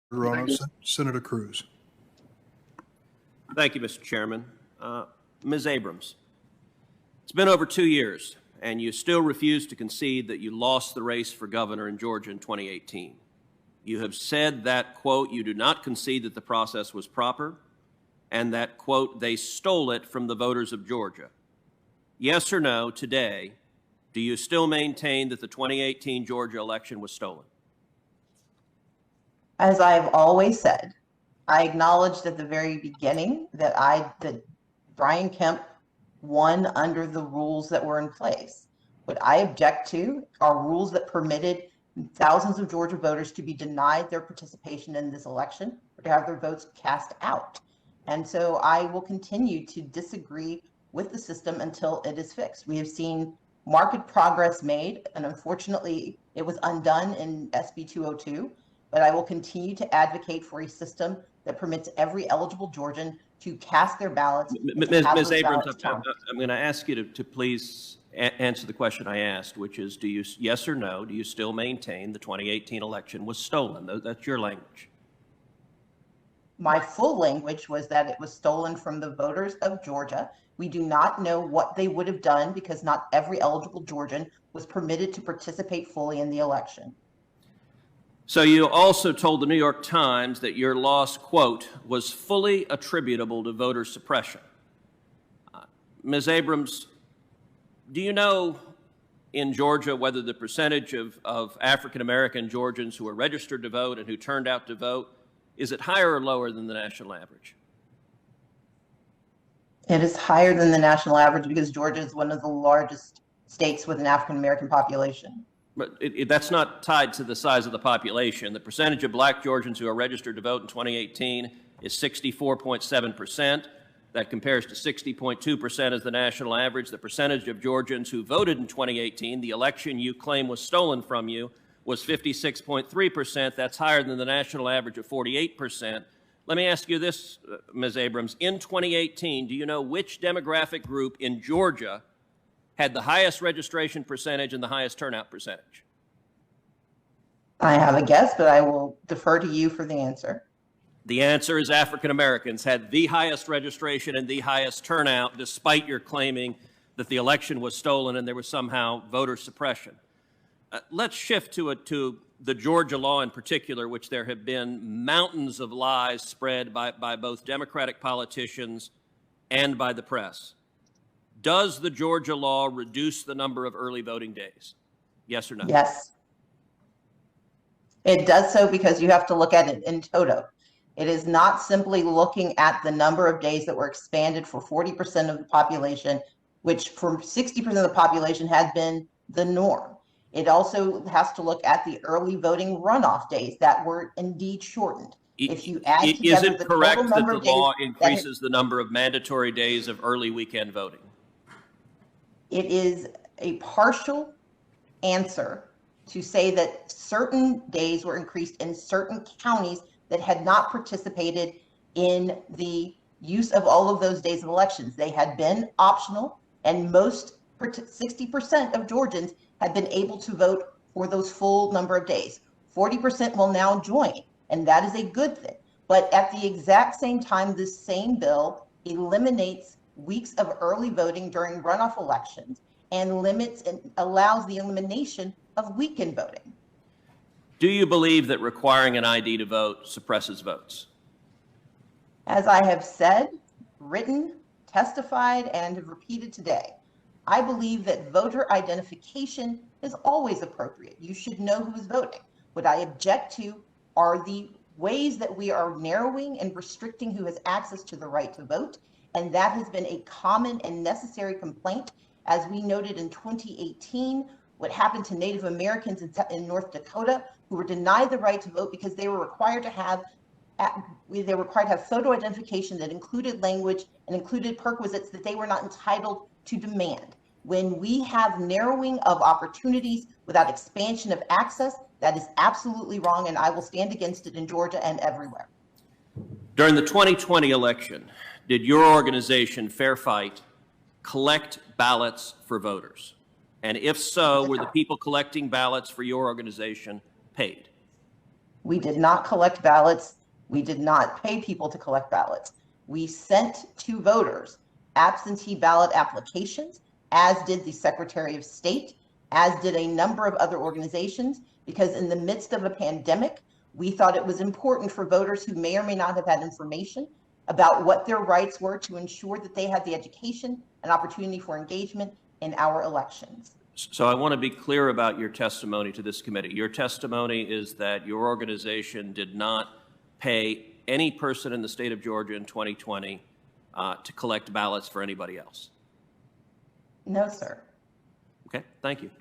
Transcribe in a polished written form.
Senator Cruz. Thank you, Mr. Chairman. Ms. Abrams, it's been over 2 years, and you still refuse to concede that you lost the race for governor in Georgia in 2018. You have said that, quote, you do not concede that the process was proper, and that, quote, they stole it from the voters of Georgia. Yes or no, today, do you still maintain that the 2018 Georgia election was stolen? As I've always said, I acknowledged at the very beginning that Brian Kemp won under the rules that were in place. What I object to are rules that permitted thousands of Georgia voters to be denied their participation in this election or to have their votes cast out. And so I will continue to disagree with the system until it is fixed. We have seen marked progress made, and unfortunately it was undone in SB 202, but I will continue to advocate for a system that permits every eligible Georgian to cast their ballots. Ms. Abrams, I'm going to ask you to please answer the question I asked, which is, do you, yes or no, do you still maintain the 2018 election was stolen? That's your language. My full language was that it was stolen from the voters of Georgia. We do not know what they would have done because not every eligible Georgian was permitted to participate fully in the election. So you also told the New York Times that your loss, quote, was fully attributable to voter suppression. Ms. Abrams, do you know in Georgia whether the percentage of African-American Georgians who are registered to vote and who turned out to vote, is it higher or lower than the national average? It is higher than the national average because Georgia is one of the largest states with an African-American population. But that's not tied to the size of the population. The percentage of black Georgians who are registered to vote in 2018 is 64.7%. That compares to 60.2% as the national average. The percentage of Georgians who voted in 2018, the election you claim was stolen from you, was 56.3%. That's higher than the national average of 48%. Let me ask you this, Ms. Abrams. In 2018, do you know which demographic group in Georgia had the highest registration percentage and the highest turnout percentage? I have a guess, but I will defer to you for the answer. The answer is African Americans had the highest registration and the highest turnout, despite your claiming that the election was stolen and there was somehow voter suppression. Let's shift to the Georgia law in particular, which there have been mountains of lies spread by both Democratic politicians and by the press. Does the Georgia law reduce the number of early voting days? Yes or no? Yes. It does so because you have to look at it in toto. It is not simply looking at the number of days that were expanded for 40% of the population, which for 60% of the population had been the norm. It also has to look at the early voting runoff days that were indeed shortened. If you add together the total number of days, is it correct that the law increases the number of mandatory days of early weekend voting? It is a partial answer to say that certain days were increased in certain counties that had not participated in the use of all of those days of elections. They had been optional, and most 60% of Georgians had been able to vote for those full number of days. 40% will now join, and that is a good thing. But at the exact same time, this same bill eliminates weeks of early voting during runoff elections and limits and allows the elimination of weekend voting. Do you believe that requiring an ID to vote suppresses votes? As I have said, written, testified, and have repeated today, I believe that voter identification is always appropriate. You should know who is voting. What I object to are the ways that we are narrowing and restricting who has access to the right to vote. And that has been a common and necessary complaint. As we noted in 2018, what happened to Native Americans in North Dakota who were denied the right to vote because they were required to have photo identification that included language and included perquisites that they were not entitled to demand. When we have narrowing of opportunities without expansion of access, that is absolutely wrong, and I will stand against it in Georgia and everywhere. During the 2020 election, did your organization, Fair Fight, collect ballots for voters? And if so, were the people collecting ballots for your organization paid? We did not collect ballots. We did not pay people to collect ballots. We sent to voters absentee ballot applications, as did the Secretary of State, as did a number of other organizations, because in the midst of a pandemic, we thought it was important for voters who may or may not have had information about what their rights were to ensure that they had the education and opportunity for engagement in our elections. So I want to be clear about your testimony to this committee. Your testimony is that your organization did not pay any person in the state of Georgia in 2020 to collect ballots for anybody else. No, sir. Okay, thank you.